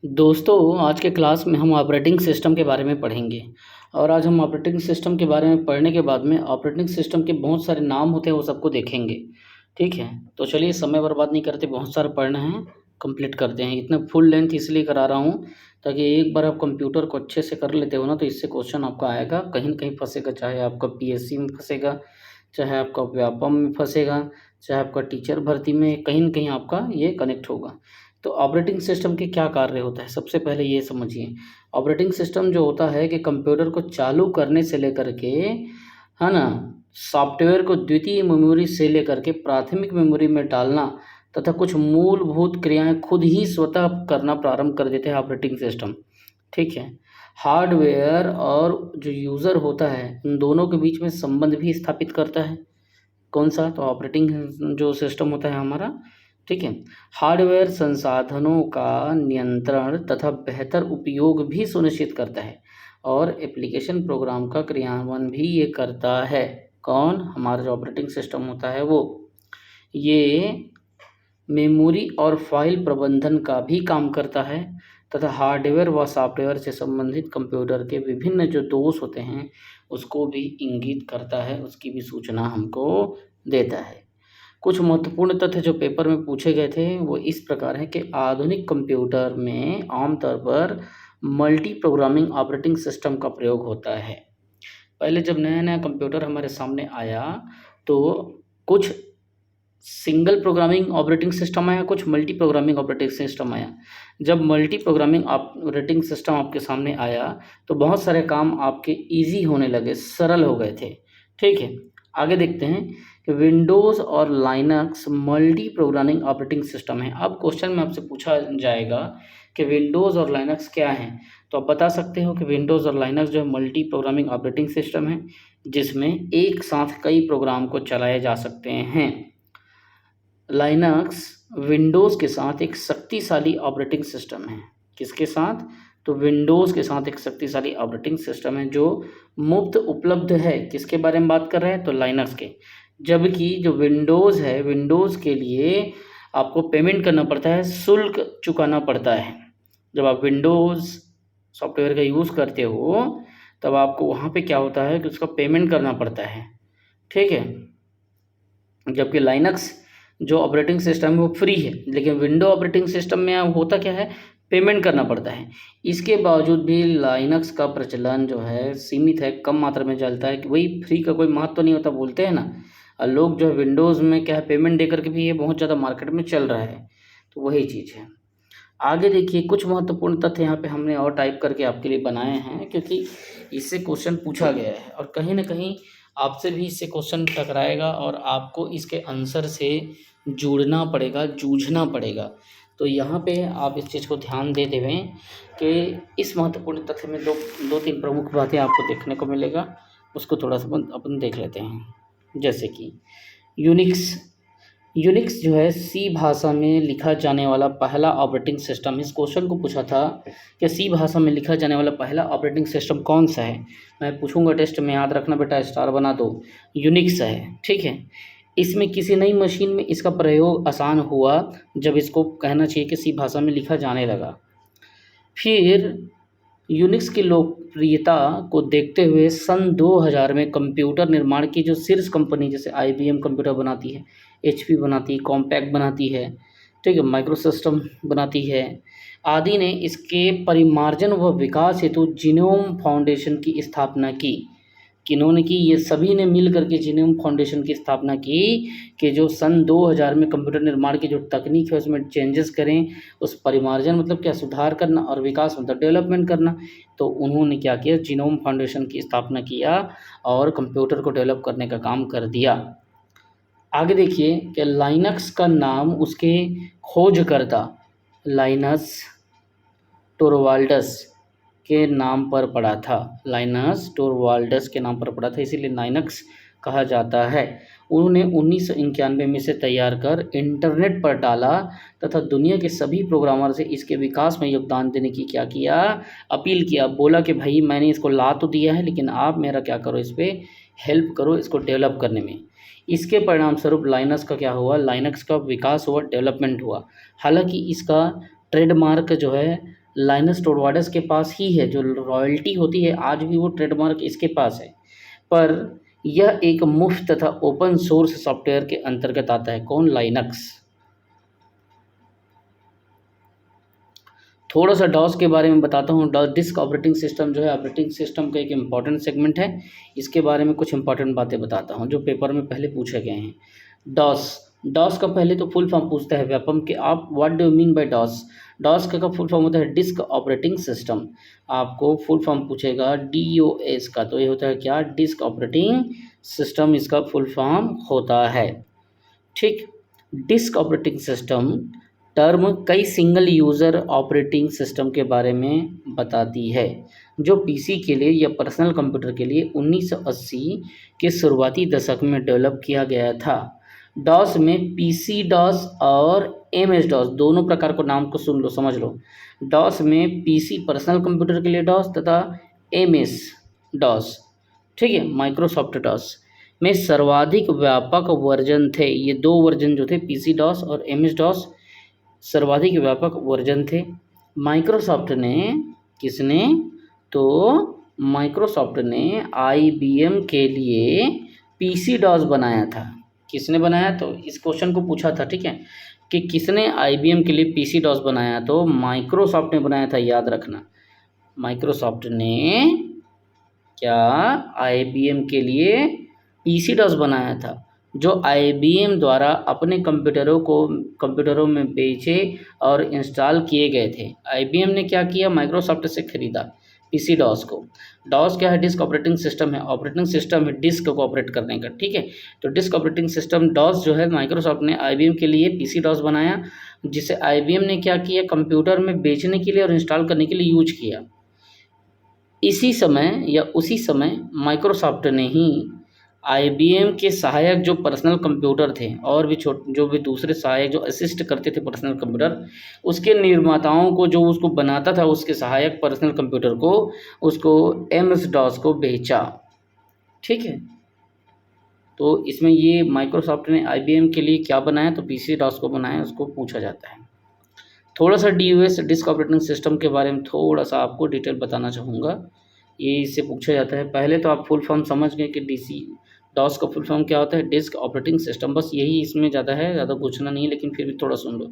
दोस्तों, आज के क्लास में हम ऑपरेटिंग सिस्टम के बारे में पढ़ेंगे और आज हम ऑपरेटिंग सिस्टम के बारे में पढ़ने के बाद में ऑपरेटिंग सिस्टम के बहुत सारे नाम होते हैं, वो सबको देखेंगे। ठीक है? तो चलिए समय बर्बाद नहीं करते, बहुत सारा पढ़ना है, कंप्लीट करते हैं। इतना फुल लेंथ इसलिए करा रहा हूँ ताकि एक बार आप कंप्यूटर को अच्छे से कर लेते हो ना, तो इससे क्वेश्चन आपका आएगा, कहीं न कहीं फँसेगा। चाहे आपका पीएससी में फँसेगा, चाहे आपका व्यापम में फँसेगा, चाहे आपका टीचर भर्ती में, कहीं न कहीं आपका ये कनेक्ट होगा। तो ऑपरेटिंग सिस्टम के क्या कार्य होता है, सबसे पहले ये समझिए। ऑपरेटिंग सिस्टम जो होता है कि कंप्यूटर को चालू करने से लेकर के, है ना, सॉफ्टवेयर को द्वितीय मेमोरी से लेकर के प्राथमिक मेमोरी में डालना तथा कुछ मूलभूत क्रियाएं खुद ही स्वतः करना प्रारंभ कर देते हैं ऑपरेटिंग सिस्टम। ठीक है? हार्डवेयर और जो यूज़र होता है, उन दोनों के बीच में संबंध भी स्थापित करता है। कौन सा? तो ऑपरेटिंग जो सिस्टम होता है हमारा। ठीक है? हार्डवेयर संसाधनों का नियंत्रण तथा बेहतर उपयोग भी सुनिश्चित करता है और एप्लीकेशन प्रोग्राम का क्रियान्वयन भी ये करता है। कौन? हमारा जो ऑपरेटिंग सिस्टम होता है वो। ये मेमोरी और फाइल प्रबंधन का भी काम करता है तथा हार्डवेयर व सॉफ्टवेयर से संबंधित कंप्यूटर के विभिन्न जो दोष होते हैं उसको भी इंगित करता है, उसकी भी सूचना हमको देता है। कुछ महत्वपूर्ण तथ्य जो पेपर में पूछे गए थे वो इस प्रकार हैं कि आधुनिक कंप्यूटर में आमतौर पर मल्टी प्रोग्रामिंग ऑपरेटिंग सिस्टम का प्रयोग होता है। पहले जब नया-नया कंप्यूटर हमारे सामने आया तो कुछ सिंगल प्रोग्रामिंग ऑपरेटिंग सिस्टम आया, कुछ मल्टी प्रोग्रामिंग ऑपरेटिंग सिस्टम आया। जब मल्टी प्रोग्रामिंग ऑपरेटिंग सिस्टम आपके सामने आया तो बहुत सारे काम आपके ईज़ी होने लगे, सरल हो गए थे। ठीक है? आगे देखते हैं कि विंडोज़ और Linux multi programming operating system है। अब क्वेश्चन में आपसे पूछा जाएगा कि विंडोज़ और लाइनक्स क्या हैं? तो आप बता सकते हो कि विंडोज़ और लाइनक्स जो है मल्टी प्रोग्रामिंग ऑपरेटिंग सिस्टम है, जिसमें एक साथ कई प्रोग्राम को चलाए जा सकते हैं। लाइनक्स विंडोज़ के साथ एक शक्तिशाली ऑपरेटिंग सिस्टम है। किसके साथ? तो विंडोज़ के साथ एक शक्तिशाली ऑपरेटिंग सिस्टम है जो मुफ्त उपलब्ध है। किसके बारे में बात कर रहे हैं? तो लाइनक्स के। जबकि जो विंडोज़ है, विंडोज़ के लिए आपको पेमेंट करना पड़ता है, शुल्क चुकाना पड़ता है। जब आप विंडोज़ सॉफ्टवेयर का यूज़ करते हो तब आपको वहाँ पे क्या होता है कि उसका पेमेंट करना पड़ता है। ठीक है? जबकि लाइनक्स जो ऑपरेटिंग सिस्टम है वो फ्री है, लेकिन विंडो ऑपरेटिंग सिस्टम में अब होता क्या है, पेमेंट करना पड़ता है। इसके बावजूद भी लाइनक्स का प्रचलन जो है सीमित है, कम मात्रा में चलता है कि वही फ्री का कोई महत्व तो नहीं होता, बोलते हैं ना। और लोग जो है विंडोज़ में क्या है, पेमेंट दे करके भी ये बहुत ज़्यादा मार्केट में चल रहा है, तो वही चीज़ है। आगे देखिए, कुछ महत्वपूर्ण तथ्य यहाँ पे हमने और टाइप करके आपके लिए बनाए हैं, क्योंकि इससे क्वेश्चन पूछा गया है और कहीं न कहीं आपसे भी इससे क्वेश्चन टकराएगा और आपको इसके आंसर से जुड़ना पड़ेगा, जूझना पड़ेगा। तो यहाँ पे आप इस चीज़ को ध्यान दे देवें कि इस महत्वपूर्ण तथ्य में 2-3 प्रमुख बातें आपको देखने को मिलेगा, उसको थोड़ा-सा अपन देख लेते हैं। जैसे कि यूनिक्स यूनिक्स जो है सी भाषा में लिखा जाने वाला पहला ऑपरेटिंग सिस्टम। इस क्वेश्चन को पूछा था कि सी भाषा में लिखा जाने वाला पहला ऑपरेटिंग सिस्टम कौन सा है। मैं पूछूंगा टेस्ट में, याद रखना बेटा, स्टार बना दो। यूनिक्स है। ठीक है? इसमें किसी नई मशीन में इसका प्रयोग आसान हुआ जब इसको कहना चाहिए कि सी भाषा में लिखा जाने लगा। फिर यूनिक्स की लोकप्रियता को देखते हुए सन 2000 में कंप्यूटर निर्माण की जो शीर्ष कंपनी, जैसे आईबीएम कंप्यूटर बनाती है, एचपी बनाती है, कॉम्पैक्ट बनाती है, ठीक है, माइक्रोसिस्टम बनाती है, आदि ने इसके परिमार्जन व विकास हेतु जीनोम फाउंडेशन की स्थापना की। किन्होंने की? ये सभी ने मिल करके जीनोम फाउंडेशन की स्थापना की कि जो सन 2000 में कंप्यूटर निर्माण की जो तकनीक है उसमें चेंजेस करें। उस परिमार्जन मतलब क्या? सुधार करना, और विकास मतलब डेवलपमेंट करना। तो उन्होंने क्या किया? जीनोम फाउंडेशन की स्थापना किया और कंप्यूटर को डेवलप करने का काम कर दिया। आगे देखिए कि लाइनक्स का नाम उसके खोजकर्ता लाइनस टोरवाल्ड्स के नाम पर पड़ा था। लाइनस टोरवाल्ड्स के नाम पर पड़ा था, इसीलिए लाइनक्स कहा जाता है। उन्होंने 1991 में इसे तैयार कर इंटरनेट पर डाला तथा दुनिया के सभी प्रोग्रामर से इसके विकास में योगदान देने की क्या किया? अपील किया। बोला कि भाई मैंने इसको ला तो दिया है, लेकिन आप मेरा क्या करो, इस पर हेल्प करो, इसको डेवलप करने में। इसके परिणाम स्वरूप लाइनक्स का क्या हुआ? लाइनक्स का विकास हुआ, डेवलपमेंट हुआ। हालांकि इसका ट्रेडमार्क जो है लाइनस टोरवाल्ड्स के पास ही है, जो रॉयल्टी होती है आज भी वो ट्रेडमार्क इसके पास है। पर यह एक मुफ्त तथा ओपन सोर्स सॉफ्टवेयर के अंतर्गत आता है। कौन? लाइनक्स। थोड़ा सा डॉस के बारे में बताता हूँ। डिस्क ऑपरेटिंग सिस्टम जो है ऑपरेटिंग सिस्टम का एक इम्पॉर्टेंट सेगमेंट है। इसके बारे में कुछ इंपॉर्टेंट बातें बताता हूँ जो पेपर में पहले पूछे गए हैं। डॉस, डॉस का पहले तो फुल फॉर्म पूछता है व्यापम के, आप what do you mean by DOS. DOS का फुल फॉर्म होता है डिस्क ऑपरेटिंग सिस्टम। आपको फुल फॉर्म पूछेगा DOS का, तो ये होता है क्या? डिस्क ऑपरेटिंग सिस्टम इसका फुल फॉर्म होता है। ठीक। डिस्क ऑपरेटिंग सिस्टम टर्म कई सिंगल यूज़र ऑपरेटिंग सिस्टम के बारे में बताती है जो पीसी के लिए या पर्सनल कंप्यूटर के लिए 1980 के शुरुआती दशक में डेवलप किया गया था। डॉस में पीसी डॉस और MS डॉस दोनों प्रकार को नाम को सुन लो, समझ लो। डॉस में पीसी पर्सनल कंप्यूटर के लिए डॉस तथा MS डॉस, ठीक है, माइक्रोसॉफ्ट डॉस में सर्वाधिक व्यापक वर्जन थे। ये दो वर्जन जो थे पीसी डॉस और MS डॉस सर्वाधिक व्यापक वर्जन थे। माइक्रोसॉफ्ट ने, किसने? तो माइक्रोसॉफ्ट ने IBM के लिए पीसी डॉस बनाया था। किसने बनाया? तो इस क्वेश्चन को पूछा था, ठीक है, कि किसने IBM के लिए पीसी डॉस बनाया? तो माइक्रोसॉफ्ट ने बनाया था, याद रखना। माइक्रोसॉफ्ट ने क्या IBM के लिए पीसी डॉस बनाया था, जो IBM द्वारा अपने कंप्यूटरों में बेचे और इंस्टॉल किए गए थे। IBM ने क्या किया? माइक्रोसॉफ्ट से खरीदा पीसी डॉस को। डॉस क्या है? डिस्क ऑपरेटिंग सिस्टम है। ऑपरेटिंग सिस्टम है डिस्क को ऑपरेट करने का, ठीक है। तो डिस्क ऑपरेटिंग सिस्टम डॉस जो है माइक्रोसॉफ्ट ने IBM के लिए पीसी डॉस बनाया, जिसे IBM ने क्या किया? कंप्यूटर में बेचने के लिए और इंस्टॉल करने के लिए यूज किया। इसी समय या उसी समय माइक्रोसॉफ्ट ने ही IBM के सहायक जो पर्सनल कंप्यूटर थे और भी जो भी दूसरे सहायक जो असिस्ट करते थे पर्सनल कंप्यूटर, उसके निर्माताओं को, जो उसको बनाता था उसके सहायक पर्सनल कंप्यूटर को, उसको MS डॉस को बेचा, ठीक है। तो इसमें ये माइक्रोसॉफ्ट ने IBM के लिए क्या बनाया? तो पीसी डॉस को बनाया, उसको पूछा जाता है। थोड़ा सा DOS डिस्क ऑपरेटिंग सिस्टम के बारे में थोड़ा सा आपको डिटेल बताना चाहूँगा। ये इससे पूछा जाता है। पहले तो आप फुल फॉर्म समझ गए कि डॉस का फुल फॉर्म क्या होता है? डिस्क ऑपरेटिंग सिस्टम, बस यही इसमें ज़्यादा है, ज़्यादा पूछना नहीं है, लेकिन फिर भी थोड़ा सुन लो।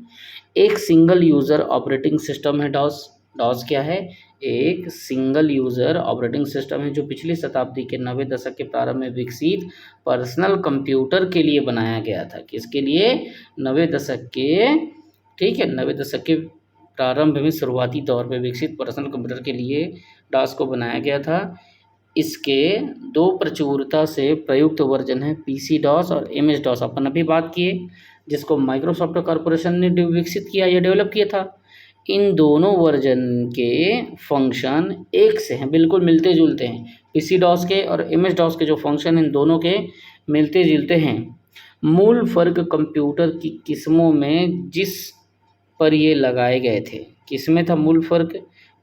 एक सिंगल यूज़र ऑपरेटिंग सिस्टम है डॉस। डॉस क्या है? एक सिंगल यूज़र ऑपरेटिंग सिस्टम है जो पिछली शताब्दी के 90 दशक के प्रारंभ में विकसित पर्सनल कंप्यूटर के लिए बनाया गया था। किसके लिए? 90 दशक के, ठीक है, 90 दशक के प्रारंभ में शुरुआती दौर में विकसित पर्सनल कंप्यूटर के लिए डॉस को बनाया गया था। इसके दो प्रचुरता से प्रयुक्त वर्जन है पीसी डॉस और MS डॉस, अपन अभी बात किए, जिसको माइक्रोसॉफ्ट कॉरपोरेशन ने विकसित किया या डेवलप किया था। इन दोनों वर्जन के फंक्शन एक से हैं, बिल्कुल मिलते जुलते हैं। पीसी डॉस के और MS डॉस के जो फंक्शन इन दोनों के मिलते जुलते हैं। मूल फर्क कंप्यूटर की किस्मों में जिस पर ये लगाए गए थे, किसमें था मूल फर्क?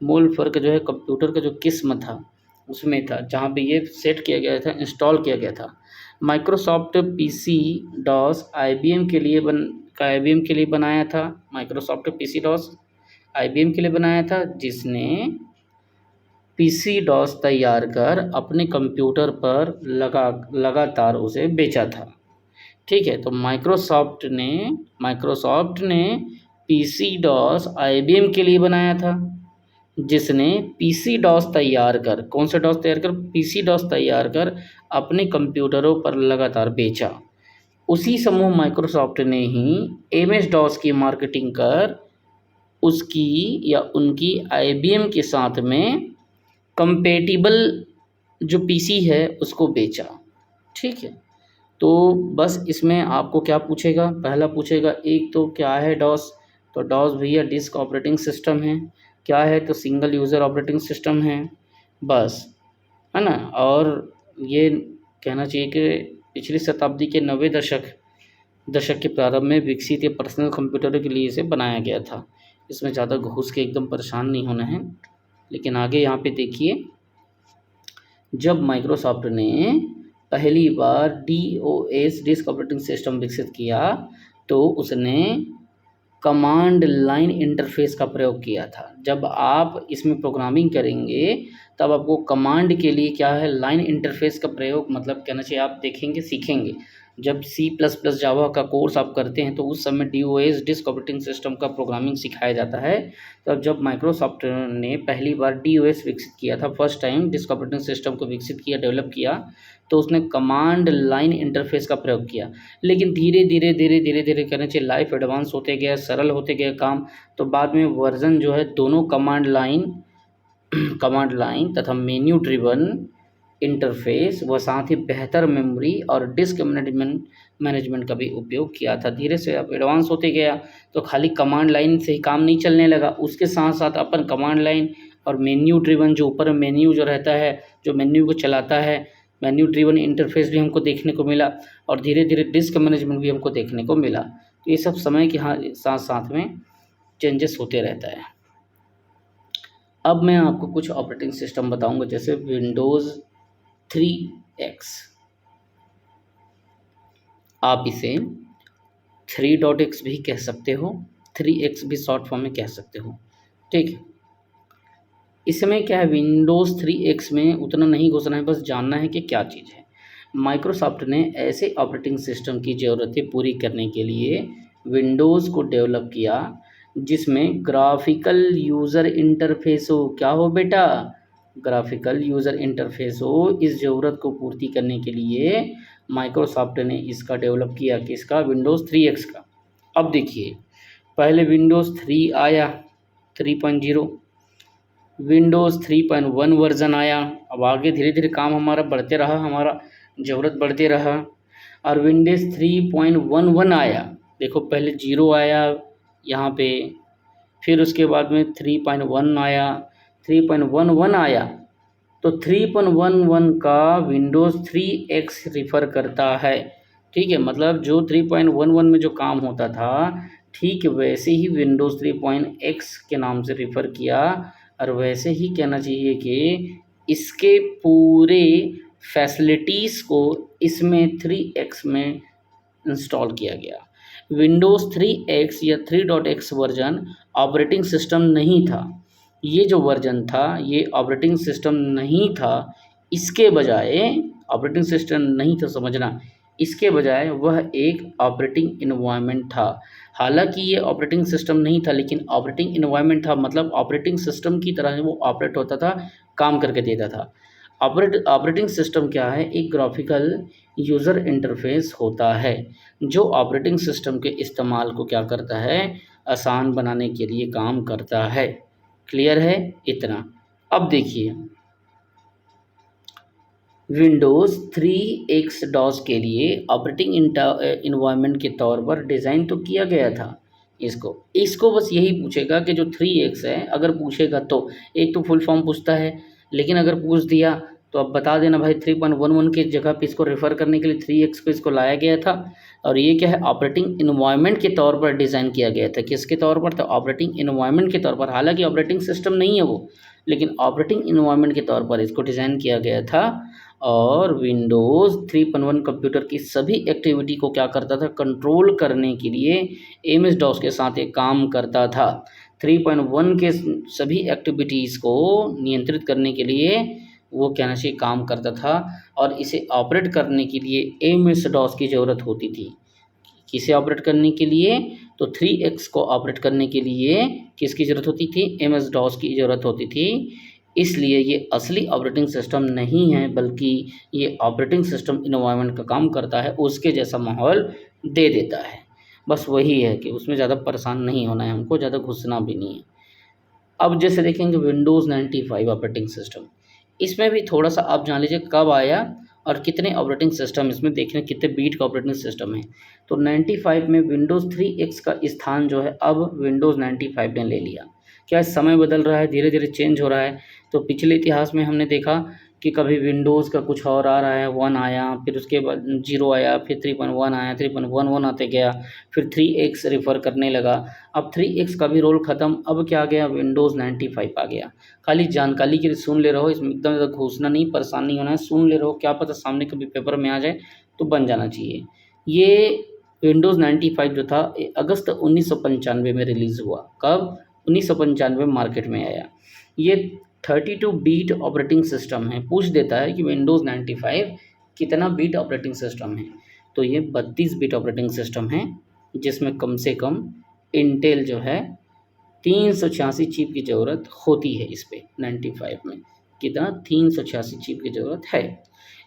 मूल फर्क जो है कंप्यूटर का जो किस्म था उसमें था, जहाँ पे ये सेट किया गया था, इंस्टॉल किया गया था। माइक्रोसॉफ्ट पीसी डॉस IBM के लिए बनाया था। माइक्रोसॉफ्ट पीसी डॉस IBM के लिए बनाया था, जिसने पीसी डॉस तैयार कर अपने कंप्यूटर पर लगातार उसे बेचा था, ठीक है। तो माइक्रोसॉफ्ट ने पीसी डॉस IBM के लिए बनाया था, जिसने पीसी डॉस तैयार कर, कौन सा डॉस तैयार कर? पीसी डॉस तैयार कर अपने कंप्यूटरों पर लगातार बेचा। उसी समूह माइक्रोसॉफ्ट ने ही MS डॉस की मार्केटिंग कर उसकी या उनकी IBM के साथ में कंपेटिबल जो पीसी है उसको बेचा, ठीक है। तो बस इसमें आपको क्या पूछेगा? पहला पूछेगा एक तो क्या है डॉस, तो डॉस भैया डिस्क ऑपरेटिंग सिस्टम है। क्या है? तो सिंगल यूज़र ऑपरेटिंग सिस्टम है, बस, है ना। और ये कहना चाहिए कि पिछली शताब्दी के 90 दशक के प्रारंभ में विकसित ये पर्सनल कंप्यूटर के लिए इसे बनाया गया था। इसमें ज़्यादा घुस के एकदम परेशान नहीं होना है। लेकिन आगे यहाँ पे देखिए, जब माइक्रोसॉफ्ट ने पहली बार DOS डिस्क ऑपरेटिंग सिस्टम विकसित किया तो उसने कमांड लाइन इंटरफेस का प्रयोग किया था। जब आप इसमें प्रोग्रामिंग करेंगे तब आपको कमांड के लिए क्या है, लाइन इंटरफेस का प्रयोग मतलब कहना चाहिए आप देखेंगे, सीखेंगे। जब C++ जावा का कोर्स आप करते हैं तो उस समय DOS डिस्क ऑपरेटिंग सिस्टम का प्रोग्रामिंग सिखाया जाता है। तब जब माइक्रोसॉफ्ट ने पहली बार DOS विकसित किया था, first time disc operating system को विकसित किया, डेवलप किया, तो उसने कमांड लाइन इंटरफेस का प्रयोग किया। लेकिन धीरे धीरे कहना चाहिए लाइफ एडवांस होते गया, सरल होते गए काम, तो बाद में वर्जन जो है दोनों कमांड लाइन तथा मेन्यू ड्रिवन इंटरफेस व साथ ही बेहतर मेमोरी और डिस्क मैनेजमेंट का भी उपयोग किया था। धीरे से अब एडवांस होते गया तो खाली कमांड लाइन से ही काम नहीं चलने लगा, उसके साथ साथ अपन कमांड लाइन और मेन्यू ड्रिवन जो ऊपर मेन्यू जो रहता है, जो मेन्यू को चलाता है, मेन्यू ड्रिवन इंटरफेस भी हमको देखने को मिला और धीरे धीरे डिस्क मैनेजमेंट भी हमको देखने को मिला। तो ये सब समय के साथ साथ में चेंजेस होते रहता है। अब मैं आपको कुछ ऑपरेटिंग सिस्टम बताऊंगा, जैसे विंडोज़ 3X, आप इसे 3.x भी कह सकते हो, 3X भी शॉर्ट फॉर्म में कह सकते हो, ठीक है। इसमें क्या है, विंडोज़ 3X में उतना नहीं घुसना है, बस जानना है कि क्या चीज़ है। माइक्रोसॉफ्ट ने ऐसे ऑपरेटिंग सिस्टम की ज़रूरतें पूरी करने के लिए विंडोज़ को डेवलप किया जिसमें ग्राफिकल यूज़र इंटरफेस हो। क्या हो बेटा, ग्राफिकल यूज़र इंटरफेस हो। इस ज़रूरत को पूर्ति करने के लिए माइक्रोसॉफ्ट ने इसका डेवलप किया, किसका, विंडोज़ 3X का। अब देखिए, पहले विंडोज़ 3 आया 3.0, विंडोज़ 3.1 वर्ज़न आया। अब आगे धीरे धीरे काम हमारा बढ़ते रहा, हमारा ज़रूरत बढ़ते रहा, और विंडोज़ 3.11 आया। देखो पहले 0 आया यहाँ पे, फिर उसके बाद में 3.1 आया, 3.11 आया। तो 3.11 का विंडोज़ 3X रिफ़र करता है, ठीक है। मतलब जो 3.11 में जो काम होता था, ठीक वैसे ही विंडोज़ 3.x के नाम से रिफ़र किया, और वैसे ही कहना चाहिए कि इसके पूरे फैसिलिटीज़ को इसमें 3X में इंस्टॉल किया गया। विंडोज़ 3X या 3.x वर्जन ऑपरेटिंग सिस्टम नहीं था। ये जो वर्जन था ये ऑपरेटिंग सिस्टम नहीं था, इसके बजाय ऑपरेटिंग सिस्टम नहीं था, समझना, इसके बजाय वह एक ऑपरेटिंग इन्वायरमेंट था। हालांकि ये ऑपरेटिंग सिस्टम नहीं था, लेकिन ऑपरेटिंग इन्वायरमेंट था, मतलब ऑपरेटिंग सिस्टम की तरह वो ऑपरेट होता था, काम करके देता था। ऑपरेटिंग सिस्टम क्या है, एक ग्राफिकल यूज़र इंटरफेस होता है जो ऑपरेटिंग सिस्टम के इस्तेमाल को क्या करता है, आसान बनाने के लिए काम करता है। क्लियर है इतना। अब देखिए, विंडोज़ 3X डॉस के लिए ऑपरेटिंग इन्वायरमेंट के तौर पर डिज़ाइन तो किया गया था। इसको बस यही पूछेगा कि जो 3X है, अगर पूछेगा तो एक तो फुल फॉर्म पूछता है, लेकिन अगर पूछ दिया तो अब बता देना भाई 3.11 के जगह पे इसको रेफ़र करने के लिए 3X को इसको लाया गया था। और ये क्या है, ऑपरेटिंग इन्वायरमेंट के तौर पर डिज़ाइन किया गया था। किसके तौर पर था, ऑपरेटिंग इन्वायरमेंट के तौर पर। हालांकि ऑपरेटिंग सिस्टम नहीं है वो, लेकिन ऑपरेटिंग इन्वायरमेंट के तौर पर इसको डिज़ाइन किया गया था। और विंडोज़ 3.1 कंप्यूटर की सभी एक्टिविटी को क्या करता था, कंट्रोल करने के लिए एमएस डॉस के साथ एक काम करता था। 3.1 के सभी एक्टिविटीज़ को नियंत्रित करने के लिए वो कहना चाहिए काम करता था, और इसे ऑपरेट करने के लिए एमएस डॉस की ज़रूरत होती थी। किसे ऑपरेट करने के लिए, तो 3X को ऑपरेट करने के लिए किसकी ज़रूरत होती थी, एमएस डॉस की ज़रूरत होती थी। इसलिए ये असली ऑपरेटिंग सिस्टम नहीं है, बल्कि ये ऑपरेटिंग सिस्टम इन्वायरमेंट का काम करता है, उसके जैसा माहौल दे देता है। बस वही है कि उसमें ज़्यादा परेशान नहीं होना है हमको, ज़्यादा घुसना भी नहीं है। अब जैसे देखेंगे विंडोज़ 95 ऑपरेटिंग सिस्टम, इसमें भी थोड़ा सा आप जान लीजिए कब आया और कितने ऑपरेटिंग सिस्टम इसमें देखने, कितने बीट का ऑपरेटिंग सिस्टम है। तो 95 में विंडोज़ 3X का स्थान जो है अब विंडोज़ 95 ने ले लिया। क्या समय बदल रहा है, धीरे धीरे चेंज हो रहा है। तो पिछले इतिहास में हमने देखा कि कभी विंडोज़ का कुछ और आ रहा है, 1 आया, फिर उसके बाद 0 आया, फिर 3.1 आया, 3.11 आते गया, फिर 3X रिफ़र करने लगा। अब 3X का भी रोल ख़त्म, अब क्या आ गया, विंडोज़ 95 आ गया। खाली जानकारी के लिए सुन ले रहो, इसमें एकदम ज़्यादा घुसना नहीं, परेशान नहीं होना है, सुन ले रहो, क्या पता सामने कभी पेपर में आ जाए तो बन जाना चाहिए। ये विंडोज़ 95 जो था अगस्त 1995 में रिलीज़ हुआ। कब? 1995 में मार्केट में आया। ये 32 बीट ऑपरेटिंग सिस्टम है। पूछ देता है कि विंडोज़ 95 कितना बीट ऑपरेटिंग सिस्टम है, तो ये 32 बीट ऑपरेटिंग सिस्टम है, जिसमें कम से कम इंटेल जो है 386 चिप की ज़रूरत होती है। इस पे 95 में कितना 386 चिप की ज़रूरत है।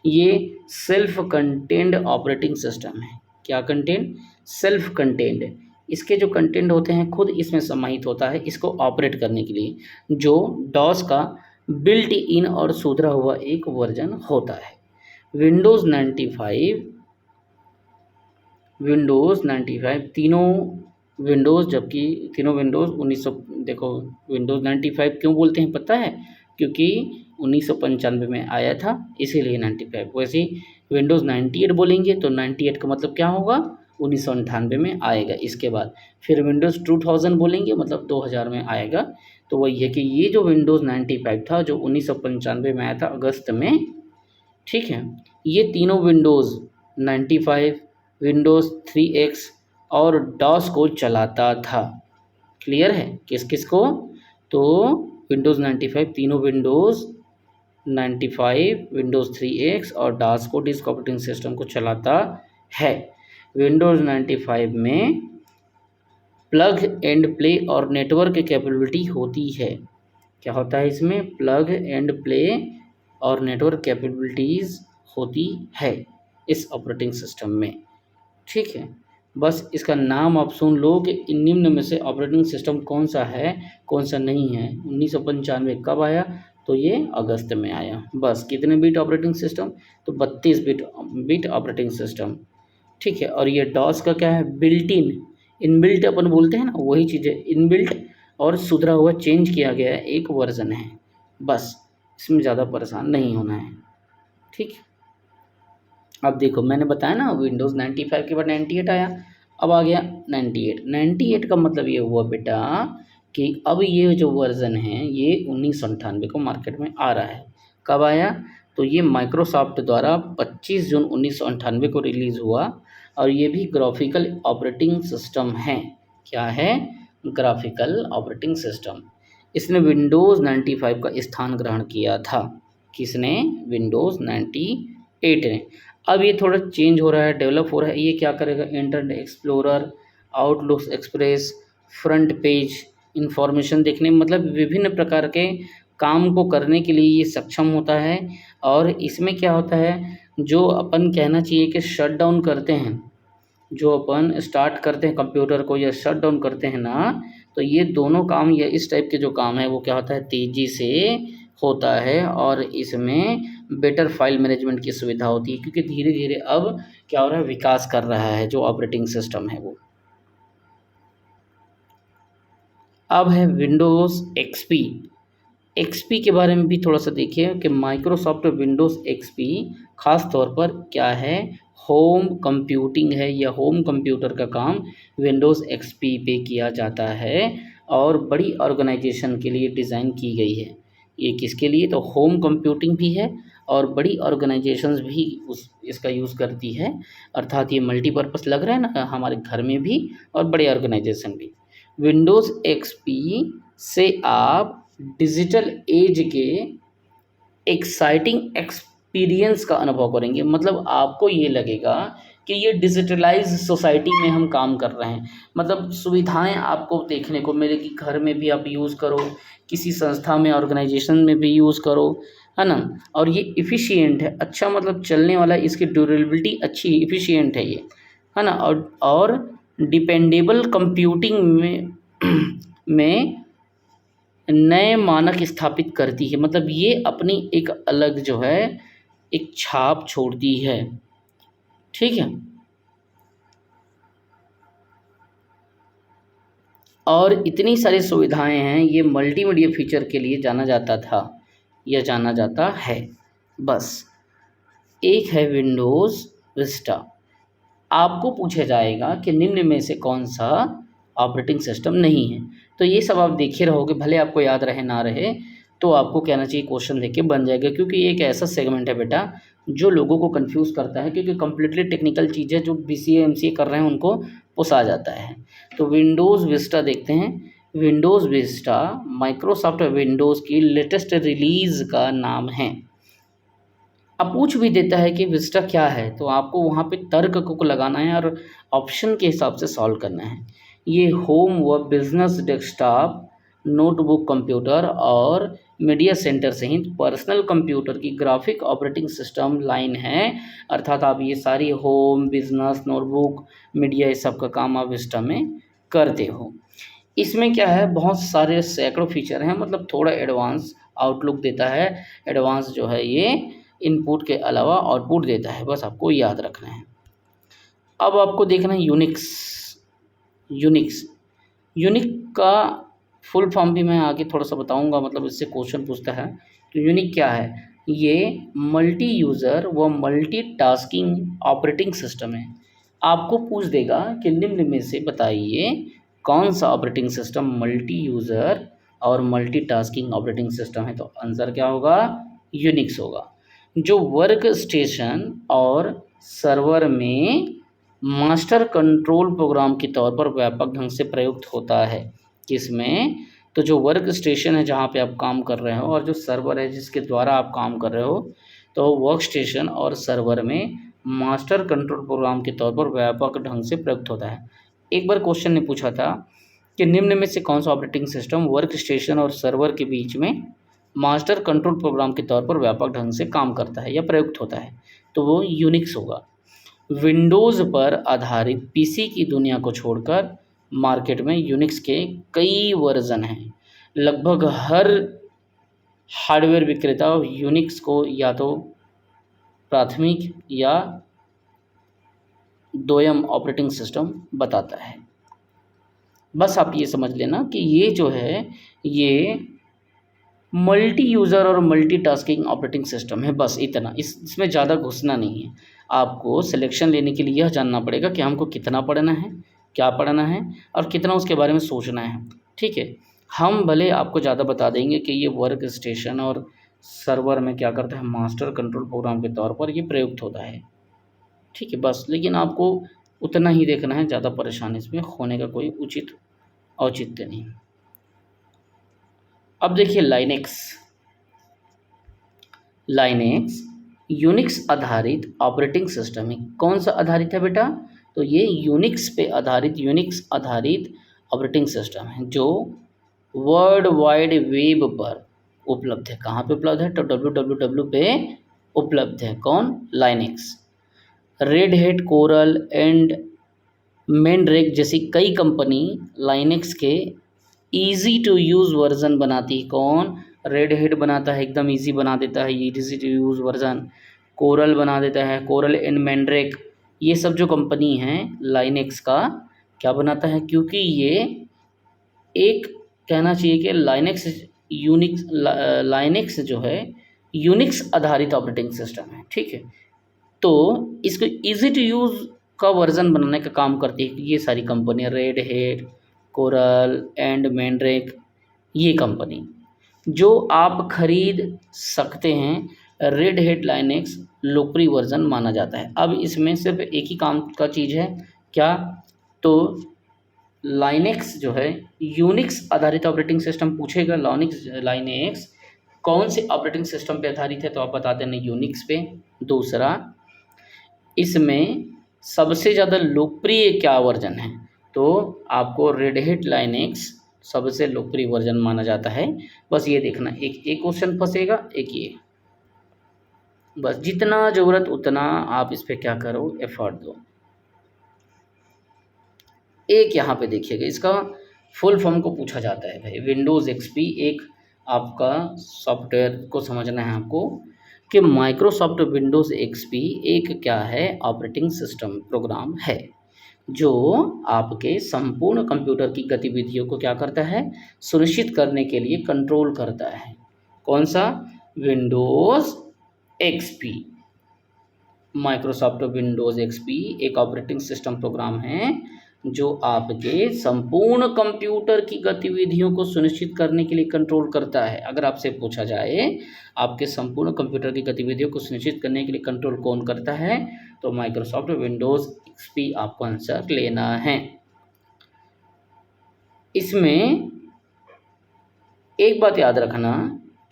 ये सेल्फ कंटेंड ऑपरेटिंग सिस्टम है। क्या कंटेंट? Self contained. इसके जो कंटेंट होते हैं खुद इसमें समाहित होता है इसको ऑपरेट करने के लिए, जो डॉस का बिल्ट इन और सुधरा हुआ एक वर्जन होता है। विंडोज़ 95 तीनों विंडोज़, जबकि तीनों विंडोज़ 1900, देखो विंडोज़ 95 क्यों बोलते हैं पता है? क्योंकि 1995 में आया था इसीलिए 95। वैसे विंडोज़ 98 बोलेंगे तो 98 का मतलब क्या होगा? 1998 में आएगा। इसके बाद फिर विंडोज़ 2000 बोलेंगे मतलब 2000 में आएगा। तो वही है कि ये जो विंडोज़ 95 था जो 1995 में आया था अगस्त में, ठीक है, ये तीनों विंडोज़ 95, विंडोज़ 3X और डॉस को चलाता था। क्लियर है? किस किस को? तो विंडोज़ 95 तीनों विंडोज़ 95, विंडोज़ 3X और डॉस को डिस्क ऑपरेटिंग सिस्टम को चलाता है। विंडोज़ 95 में प्लग एंड प्ले और नेटवर्क कैपेबिलिटी होती है। क्या होता है इसमें? प्लग एंड प्ले और नेटवर्क कैपेबिलिटीज़ होती है इस ऑपरेटिंग सिस्टम में। ठीक है, बस इसका नाम आप सुन लो कि इन निम्न में से ऑपरेटिंग सिस्टम कौन सा है कौन सा नहीं है। 1995 कब आया? तो ये अगस्त में आया। बस कितने बीट ऑपरेटिंग सिस्टम? तो 32 बीट ऑपरेटिंग सिस्टम। ठीक है, और ये डॉस का क्या है? बिल्ट इन, इनबिल्ट अपन बोलते हैं ना, वही चीज़ है। इनबिल्ट और सुधरा हुआ चेंज किया गया है एक वर्जन है। बस इसमें ज़्यादा परेशान नहीं होना है। ठीक, अब देखो मैंने बताया ना विंडोज़ 95 के बाद 98 आया, अब आ गया 98 का मतलब ये हुआ बेटा कि अब ये जो वर्ज़न है ये 1998 को मार्केट में आ रहा है। कब आया? तो ये माइक्रोसॉफ्ट द्वारा 25 जून 1998 को रिलीज़ हुआ और ये भी ग्राफिकल ऑपरेटिंग सिस्टम है। क्या है? Graphical operating system. इसने विंडोज़ 95 का स्थान ग्रहण किया था। किसने? विंडोज़ 98 ने। अब ये थोड़ा चेंज हो रहा है, डेवलप हो रहा है। ये क्या करेगा? Internet explorer, outlook express, front page, information देखने, मतलब विभिन्न प्रकार के काम को करने के लिए ये सक्षम होता है। और इसमें क्या होता है, जो अपन कहना चाहिए कि शट डाउन करते हैं, जो अपन स्टार्ट करते हैं कंप्यूटर को या शट डाउन करते हैं ना, तो ये दोनों काम या इस टाइप के जो काम है वो क्या होता है? तेज़ी से होता है। और इसमें बेटर फाइल मैनेजमेंट की सुविधा होती है, क्योंकि धीरे धीरे अब क्या हो रहा है? विकास कर रहा है जो ऑपरेटिंग सिस्टम है वो। अब है विंडोज़ एक्सपी। एक्सपी के बारे में भी थोड़ा सा देखिए कि माइक्रोसॉफ्ट विंडोज़ एक्सपी ख़ास तौर पर क्या है? होम कंप्यूटिंग है या होम कंप्यूटर का काम विंडोज़ एक्सपी पे किया जाता है और बड़ी ऑर्गेनाइजेशन के लिए डिज़ाइन की गई है। ये किसके लिए? तो होम कंप्यूटिंग भी है और बड़ी ऑर्गेनाइजेशंस भी इसका यूज़ करती है। अर्थात ये मल्टीपर्पज़ लग रहा है ना, हमारे घर में भी और बड़े ऑर्गेनाइजेशन भी। विंडोज़ एक्सपी से आप डिजिटल एज के एक्साइटिंग एक्सपीरियंस का अनुभव करेंगे। मतलब आपको ये लगेगा कि ये डिजिटलाइज सोसाइटी में हम काम कर रहे हैं। मतलब सुविधाएं आपको देखने को मिलेगी, घर में भी आप यूज़ करो, किसी संस्था में ऑर्गेनाइजेशन में भी यूज़ करो, है ना। और ये इफ़िशियंट है, अच्छा मतलब चलने वाला, इसकी ड्यूरेबिलिटी अच्छी, इफ़िशियंट है ये, है ना। और डिपेंडेबल कंप्यूटिंग में नए मानक स्थापित करती है। मतलब ये अपनी एक अलग जो है एक छाप छोड़ती है। ठीक है, और इतनी सारी सुविधाएं हैं, ये मल्टीमीडिया फीचर के लिए जाना जाता था या जाना जाता है। बस एक है विंडोज़ विस्टा। आपको पूछा जाएगा कि निम्न में से कौन सा ऑपरेटिंग सिस्टम नहीं है, तो ये सब आप देखे रहोगे, भले आपको याद रहे ना रहे। तो आपको कहना चाहिए क्वेश्चन देख के बन जाएगा, क्योंकि ये एक ऐसा सेगमेंट है बेटा जो लोगों को कंफ्यूज करता है, क्योंकि कम्प्लीटली टेक्निकल चीज़ें जो BCA MCA कर रहे हैं उनको पोसा जाता है। तो विंडोज़ विस्टा देखते हैं। विंडोज़ विस्टा माइक्रोसॉफ्ट विंडोज़ की लेटेस्ट रिलीज़ का नाम है। अब पूछ भी देता है कि विस्टा क्या है, तो आपको वहाँ पे तर्क को लगाना है और ऑप्शन के हिसाब से सॉल्व करना है। ये होम व बिजनेस डेस्कटॉप, नोटबुक कंप्यूटर और मीडिया सेंटर सहित पर्सनल कंप्यूटर की ग्राफिक ऑपरेटिंग सिस्टम लाइन है। अर्थात आप ये सारी होम, बिजनेस, नोटबुक, मीडिया, इस सब का काम आप विस्टा में करते हो। इसमें क्या है, बहुत सारे सैकड़ों फीचर हैं, मतलब थोड़ा एडवांस आउटलुक देता है। एडवांस जो है ये इनपुट के अलावा आउटपुट देता है, बस आपको याद रखना है। अब आपको देखना है यूनिक्स। यूनिक का फुल फॉर्म भी मैं आगे थोड़ा सा बताऊंगा, मतलब इससे क्वेश्चन पूछता है। तो यूनिक क्या है? ये मल्टी यूज़र व मल्टी टास्किंग ऑपरेटिंग सिस्टम है। आपको पूछ देगा कि निम्न में से बताइए कौन सा ऑपरेटिंग सिस्टम मल्टी यूज़र और मल्टी टास्किंग ऑपरेटिंग सिस्टम है। तो आंसर क्या होगा? यूनिक्स होगा, जो वर्क स्टेशन और सर्वर में मास्टर कंट्रोल प्रोग्राम के तौर पर व्यापक ढंग से प्रयुक्त होता है। किसमें? तो जो वर्क स्टेशन है जहाँ पे आप काम कर रहे हो, और जो सर्वर है जिसके द्वारा आप काम कर रहे हो, तो वर्क स्टेशन और सर्वर में मास्टर कंट्रोल प्रोग्राम के तौर पर व्यापक ढंग से प्रयुक्त होता है। एक बार क्वेश्चन ने पूछा था कि निम्न में से कौन सा ऑपरेटिंग सिस्टम वर्क स्टेशन और सर्वर के बीच में मास्टर कंट्रोल प्रोग्राम के तौर पर व्यापक ढंग से काम करता है या प्रयुक्त होता है, तो वो यूनिक्स होगा। विंडोज़ पर आधारित पीसी की दुनिया को छोड़कर मार्केट में यूनिक्स के कई वर्जन हैं। लगभग हर हार्डवेयर विक्रेता यूनिक्स को या तो प्राथमिक या दोयम ऑपरेटिंग सिस्टम बताता है। बस आप ये समझ लेना कि ये जो है ये मल्टी यूज़र और मल्टी टास्किंग ऑपरेटिंग सिस्टम है, बस इतना। इसमें ज़्यादा घुसना नहीं है। आपको सिलेक्शन लेने के लिए यह जानना पड़ेगा कि हमको कितना पढ़ना है, क्या पढ़ना है और कितना उसके बारे में सोचना है। ठीक है, हम भले आपको ज़्यादा बता देंगे कि ये वर्क स्टेशन और सर्वर में क्या करता है, मास्टर कंट्रोल प्रोग्राम के तौर पर ये प्रयुक्त होता है। ठीक है, बस लेकिन आपको उतना ही देखना है, ज़्यादा परेशानी इसमें होने का कोई उचित औचित्य नहीं। अब देखिए लाइनेक्स यूनिक्स आधारित ऑपरेटिंग सिस्टम है। कौन सा आधारित है बेटा? तो ये यूनिक्स आधारित ऑपरेटिंग सिस्टम है जो वर्ल्ड वाइड वेब पर उपलब्ध है। कहाँ पे उपलब्ध है? तो www पे उपलब्ध है। कौन? Linux. Red Hat, Corel and Mandrake जैसी कई कंपनी लाइनेक्स के ईजी टू यूज़ वर्जन बनाती है। कौन? रेड हैट बनाता है, एकदम इजी बना देता है, easy to use version. Corel बना देता है, कोरल एंड मैनड्रेक, ये सब जो कंपनी हैं लाइनेक्स का क्या बनाता है, क्योंकि ये एक कहना चाहिए कि लाइनेक्स जो है यूनिक्स आधारित ऑपरेटिंग सिस्टम है। ठीक है, तो इसको इजी टू यूज़ का वर्जन बनाने का काम करती है ये सारी कंपनियाँ, रेड हैट, कोरल एंड मैनड्रेक, ये कंपनी जो आप खरीद सकते हैं। रेड हैट लाइनेक्स लोकप्रिय वर्जन माना जाता है। अब इसमें सिर्फ एक ही काम का चीज़ है, क्या? तो लाइनेक्स जो है यूनिक्स आधारित ऑपरेटिंग सिस्टम पूछेगा। लाइनेक्स कौन से ऑपरेटिंग सिस्टम पे आधारित है, तो आप बता देना यूनिक्स पे। दूसरा, इसमें सबसे ज़्यादा लोकप्रिय क्या वर्जन है, तो आपको रेड हैट लाइनेक्स सबसे लोकप्रिय वर्जन माना जाता है। बस ये देखना, एक क्वेश्चन फंसेगा, एक ये, बस जितना ज़रूरत उतना आप इस पर क्या करो, एफर्ट दो। एक यहाँ पे देखिएगा, इसका फुल फॉर्म को पूछा जाता है भाई। विंडोज़ एक्सपी एक आपका सॉफ्टवेयर को समझना है आपको कि माइक्रोसॉफ्ट विंडोज़ एक्सपी एक क्या है, ऑपरेटिंग सिस्टम प्रोग्राम है जो आपके संपूर्ण कंप्यूटर की गतिविधियों को क्या करता है, सुनिश्चित करने के लिए कंट्रोल करता है। कौन सा? Windows XP. Microsoft Windows XP एक ऑपरेटिंग सिस्टम प्रोग्राम है जो आपके संपूर्ण कंप्यूटर की गतिविधियों को सुनिश्चित करने के लिए कंट्रोल करता है। अगर आपसे पूछा जाए आपके संपूर्ण कंप्यूटर की गतिविधियों को सुनिश्चित करने के लिए कंट्रोल कौन करता है, तो माइक्रोसॉफ्ट विंडोज़ एक्सपी आपको आंसर लेना है। इसमें एक बात याद रखना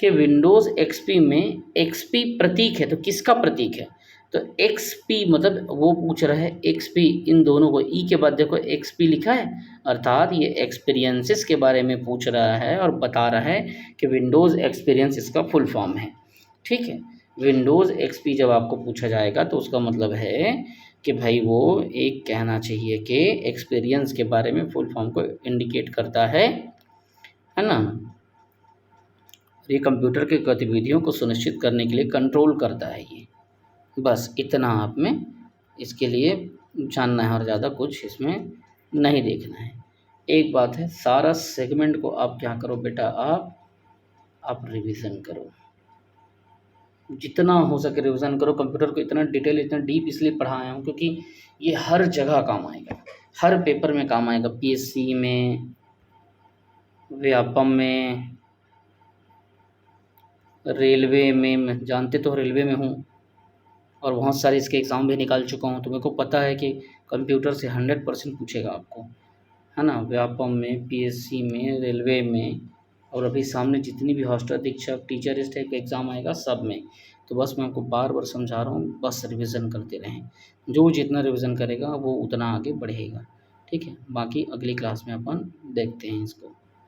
कि विंडोज़ एक्सपी में एक्सपी प्रतीक है, तो किसका प्रतीक है, तो एक्सपी मतलब वो पूछ रहा है एक्सपी, इन दोनों को ई के बाद देखो एक्सपी लिखा है, अर्थात ये एक्सपीरियंसेस के बारे में पूछ रहा है और बता रहा है कि विंडोज़ एक्सपीरियंस इसका फुल फॉर्म है। ठीक है, विंडोज़ एक्सपी जब आपको पूछा जाएगा तो उसका मतलब है कि भाई वो एक कहना चाहिए कि एक्सपीरियंस के बारे में फुल फॉर्म को इंडिकेट करता है ना। ये कंप्यूटर की गतिविधियों को सुनिश्चित करने के लिए कंट्रोल करता है ये। बस इतना आप में इसके लिए जानना है और ज़्यादा कुछ इसमें नहीं देखना है। एक बात है, सारा सेगमेंट को आप क्या करो बेटा, आप रिवीजन करो, जितना हो सके रिवीजन करो। कंप्यूटर को इतना डिटेल इतना डीप इसलिए पढ़ाया हूँ क्योंकि ये हर जगह काम आएगा, हर पेपर में काम आएगा, पीएससी में, व्यापम में, रेलवे में, मैं जानते तो रेलवे में हूँ और बहुत सारे इसके एग्ज़ाम भी निकाल चुका हूँ, तो मेरे को पता है कि कंप्यूटर से 100% पूछेगा आपको, है ना। व्यापम में, पीएससी में, रेलवे में, और अभी सामने जितनी भी हॉस्टल अधीक्षक, टीचर, इस टाइप का एग्ज़ाम आएगा सब में। तो बस मैं आपको बार बार समझा रहा हूँ, बस रिविज़न करते रहें। जो जितना रिविज़न करेगा वो उतना आगे बढ़ेगा। ठीक है, बाकी अगली क्लास में अपन देखते हैं इसको।